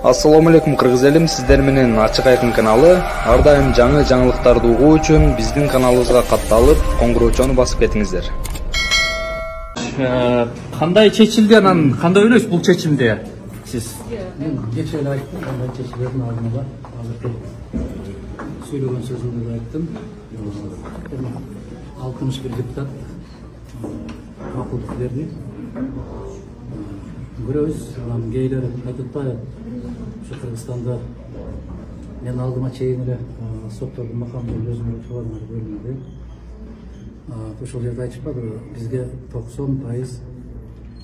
Ассаламу алейкум кыргыз элим, сиздер менен Ачык Айкын каналы. Ар дайым жаңы жаңылыктарды угуу үчүн биздин каналыбызга катталып, коңгуроочону басып кетиңиздер. Кандай чечилди, анан кандай ойлойсуз бул чечимди сиз? Мен кече эле айттым, кандай чечилердин алдында азыр сүйлөгөн сөзүмдү да айттым. 61 депутат макулдук берди. Көрөбүз, анан кейлери айтып атпайбы, ушу Кыргызстанда мен алдыма чейин эле соттордун макамдарын өзүмө чыгармай бөлүндү. Ошол жерде айтышпадыбы, бизге 90%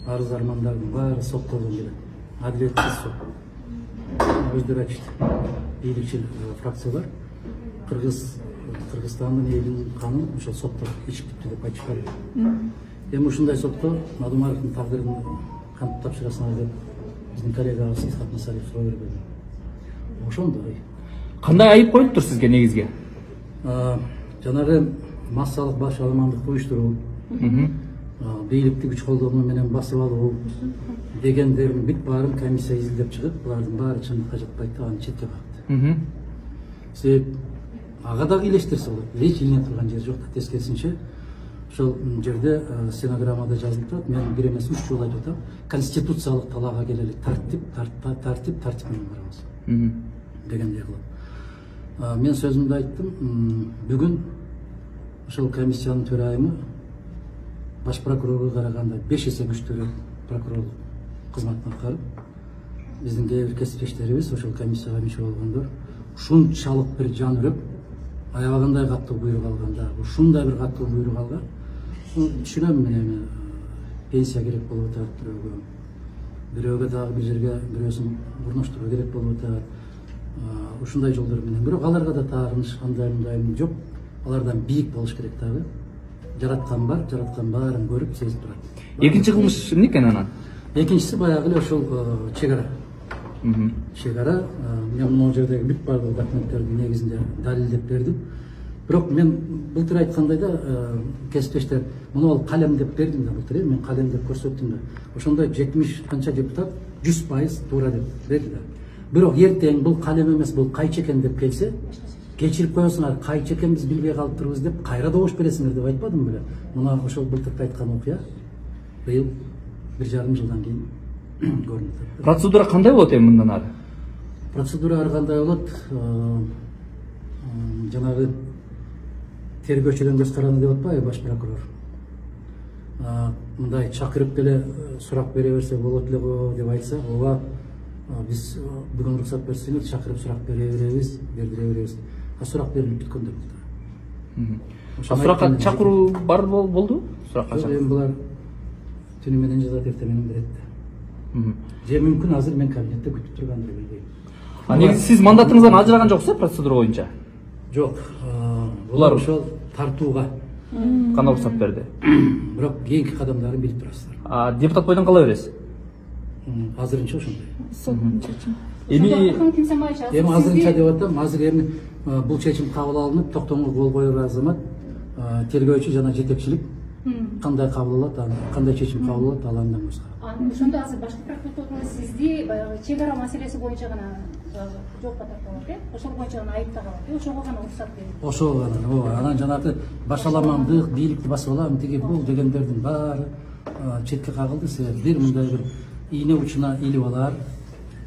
арыз армандардын баары соттордон келет. Адилетсиз сот. Өздөрү айтышты. Бийликчил фракциялар Кыргызстандын элдин канын ошол соттор ичип бүттү деп айтышпады. Эми ушундай сотко Надумаровдун тагдырын кантип тапшырасыңар деп биздин коллегабыз Исхак Масалиев суроо берди. Ошондой. Кандай айып коюлуптур сизге негизги? Жанагы массалык баш аламандыкты уюштуруу, бийликти күч колдонуу менен басып алуу дегендердин бүт баарын комиссия изилдеп чыгып, булардын баары чындыкка жатпайт деп аны четке какты. Себеп ага дагы илештирсе болот. Эч илине турган жер жок да, тескерисинче ошол жерде стенограммада жазылып турат. Мен бир эмес 3 жолу айтып атам. Конституциялык талаага келели, тартип менен барабыз. Дегендей кылып. Мен сөзүмдү айттым. Бүгүн ошол комиссиянын төрайымы баш прокурорго караганда 5 эсе күчтүүрөөк прокурорлук кызматын аткарып, биздин кээ бир кесиптештерибиз ошол комиссияга мүчө болгондор ушунчалык бир жан үрөп, аябагандай каттуу буйрук алганда, ушундай бир каттуу буйрук алган. Түшүнөм, мен пенсия керек болуп атат бирөөгө дагы бир жерге бирөөсүн бурнуштуруу керек болуп атат. Ушундай жолдор менен. Бирок аларга да таагыныч андай жок. Алардан бийик болуш керек дагы. Жараткан бар, жараткан баарын көрүп, сезип турат. Экинчи кылмыш эмне экен анан? Экинчиси баягы эле ошол чек ара. Чек ара. Мен могу жердеги бүт бардык документтердин негизинде далилдеп бердим. Бирок мен былтыр айткандай да, кесиптештер, муну ал калем деп бердим да былтыр, мен калем деп көрсөттүм да. Ошондой 70 канча депутат 100% туура деп берди да. Бирок эртең бул калем эмес, бул кайчы экен деп келсе, кечирип коесуңар, кайчы экен биз билбей калыптырбыз деп кайра добуш бересиңер деп айтпадым беле. Мына ошол былтыркы айткан окуя быйыл 1,5 жылдан кийин көрүнүп. Процедура кандай болот эми мындан ары? Процедура ар кандай болот? Жанагы тергөөчүдөн көз каранды деп атпайбы баш прокурор? Мындай чакырып деле сурак бере берсе болот эле го деп айтса, ооба биз бүгүн уруксат берсеңиз чакырып сурак бере беребиз, бердире беребиз. Сурак берилип бүткөндөр булар. Суракка чакыруу бар болду? Суракка чакыруу. Эми булар түнү менен жазат, эртең менен берет. Же мүмкүн азыр мен кабинетте күтүп тургандыр, билбейм. Негизи сиз мандатыңыздан ажыраган жоксуз процедура боюнча? Жок. Булар ошол тартууга кана уруксат берди. Бирок кийинки кадамдарын билип турасыздар. Депутат бойдон кала бересиз? Азырынча ошондой. Эми азырынча деп атам, азыр эми бул чечим кабыл алынып, токтомго кол коер азамат, тергөөчү жана жетекчилик кандай кабыл алат, кандай чечим кабыл алат, ал андан башка. Ошондо азыр башкы прокуратура сизди баягы чек ара маселеси боюнча гана жоопко тартып алат, ошол боюнча гана айыптаган, ошого гана уруксат берди. Ошого гана, ооба. Анан жанагы башаламандык, бийликти басып алам, тиги бул дегендердин баары четке кагылды. Себеп бир мындай бир ийне учуна илип алар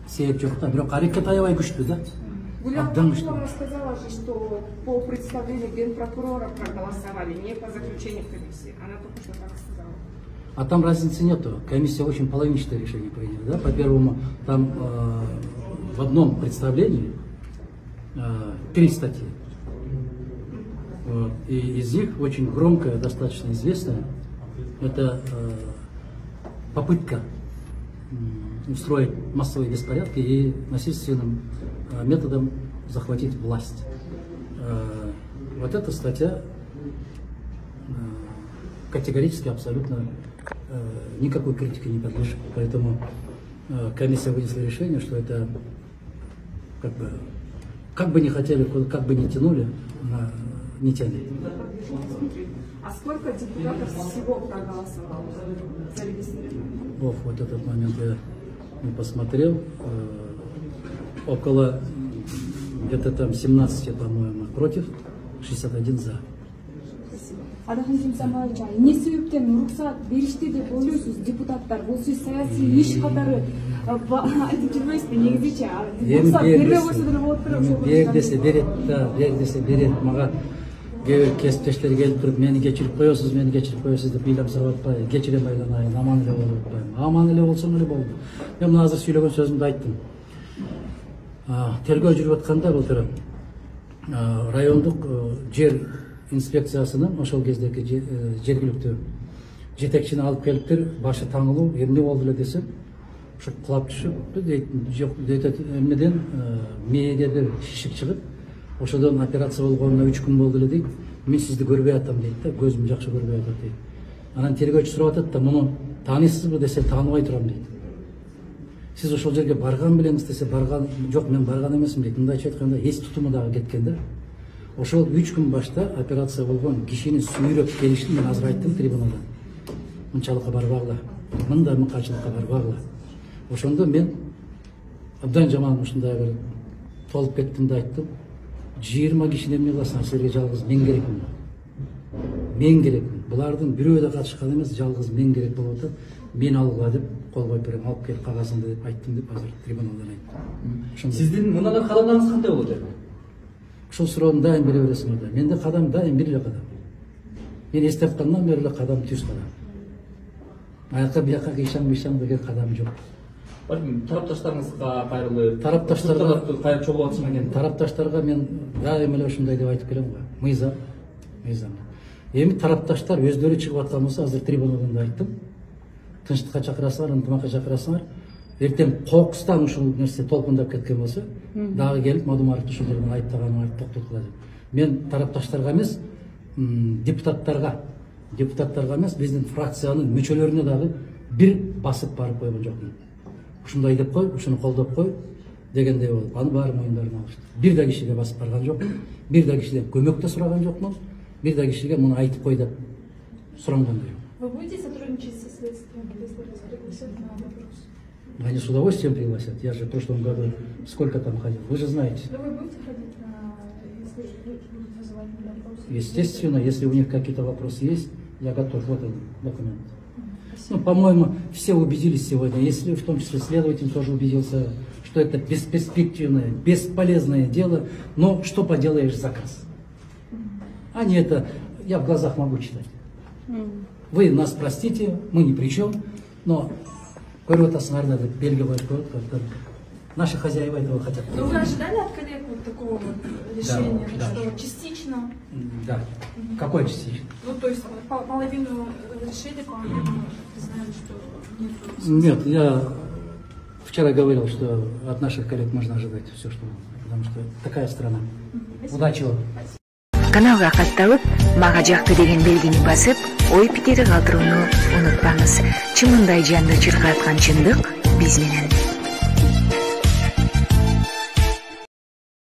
себеп жок да, бирок аракет аябай күчтүү да. Гуляна рассказала же, что по представлению генпрокурора проголосовали, не по заключению комиссии. Она только что так сказала. А там разницы нету. Комиссия очень половинчатое решение приняла. Да? По-первому, там в одном представлении 3 статьи. Вот. И из них очень громкая, достаточно известная, это попытка устроить массовые беспорядки и насильственным методом захватить власть. Вот эта статья категорически абсолютно никакой критики не подлежит. Поэтому комиссия вынесла решение, что это как бы не хотели, как бы не тянули, не тянет. А сколько депутатов всего проголосовало? Зарегистрировано? Вот этот момент я не посмотрел. около где-то там 17, по-моему, против, 61 за. Адаханкин Самарович, эмне себептен уруксат беришти деп ойлойсуз депутаттар? Бул сөз саясий иш катары айтып жүрбөйсүзбү негизичи? Уруксат бербей койсо деле болот белем. Бер десе берет, да, бер десе берет. Мага кээ бир кесиптештер келип туруп, мени кечирип коесуз деп ыйлап сурап атпайбы? Кечирем айланайын, аман эле болуп атпайбы? Аман эле болсоң эле болду. Мен мына азыр сүйлөгөн сөзүмдү айттым. Тергөө жүрүп атканда былтыр райондук жер инспекциясынын ошол кездеги жергиликтүү жетекчини алып келиптир, башы таңылуу, эмне болду эле десем, ушу кулап түшүп, жок дейт, эмнеден мээде бир шишик чыгып, ошодон операция болгонуна 3 күн болду эле дейт. Мен сизди көрбөй атам дейт да, көзүм жакшы көрбөй атат дейт. Анан тергөөчү сурап атат да, муну тааныйсызбы десе, тааныбай турам дейт. Сиз ошол жерге барган белеңиз десе, барган, жок мен барган эмесмин дейт. Мындайча айтканда, эс тутуму дагы кеткен да. Ошол 3 күн башта операция болгон кишини сүйрөп келишин мен азыр айттым трибунада. Мынчалыкка барбагыла, мындай мыкачылыкка барбагыла. Ошондо мен абдан жаман ушундай бир толуп кеттим да айттым. 20 кишини эмне кыласың, силерге жалгыз мен керекмин. Мен керекмин. Булардын бирөө да катышкан эмес, жалгыз мен керек болуп атат. Мен алууга деп кол коюп берем, алып кел кагазыңды деп айттым деп азыр трибунадан айттым. Сиздин мындан кадамдарыңыз кандай болот эле? Ушул суроону дайым бере бересиң да. Менде кадам дайым бир эле кадам. Мен эстеп аткандан бери эле кадам түз кадам. Аяка бияка кыйшаң деген кадам жок. Тарапташтарыңызга кайрылып, тарапташтарга кайра чогулуп атышман экен. Тарапташтарга мен дайым эле ушундай деп айтып келем го. Мыйзам. Эми тарапташтар өздөрү чыгып аткан болсо, азыр трибунадан да айттым. Тынчтыкка чакырасыңар, ынтымакка чакырасыңар. Эртең кокустан ушул нерсе толкундап кеткен болсо, дагы келип Мадумаровду ушул жерден айыптаганын токтоткула деп. Мен тарапташтарга эмес, депутаттарга эмес, биздин фракциянын мүчөлөрүнө дагы бир басып барып койгон жокмун. Ушундай деп кой, ушуну колдоп кой дегендей болуп, аны баары моюндарына алышты. Бир да кишиге басып барган жокмун, бир да кишиден көмөк да сураган жокмун, бир да кишиге муну айтып кой деп суранган да жок. Вы будете сотрудничать со следствием, если вас пригласят на допрос? Они с удовольствием пригласят. Я же в прошлом году сколько там ходил, вы же знаете. Но вы будете ходить, если будут вызывать на допрос? Естественно, если у них какие-то вопросы есть, я готов. Вот он, документ. Ну, по-моему, все убедились сегодня, если в том числе следователь тоже убедился, что это бесперспективное, бесполезное дело, но что поделаешь, заказ. Они это, я в глазах могу читать. Вы нас простите, мы ни при чем, но көріп деп белгі қойып қойып, наши хозяева этого хотят. Но вы ожидали от коллег вот такого вот решения, Да, что да. частично? Да. Какое частично? Ну, то есть половину решили, половину признали, что нет. Нет, я вчера говорил, что от наших коллег можно ожидать все, что угодно, потому что такая страна. Удачи вам. Каналга катталып, мага жакты деген белгини басып, ой пикири калтырууну унутпаңыз. Чымындай жанды чыркаткан чындык биз менен.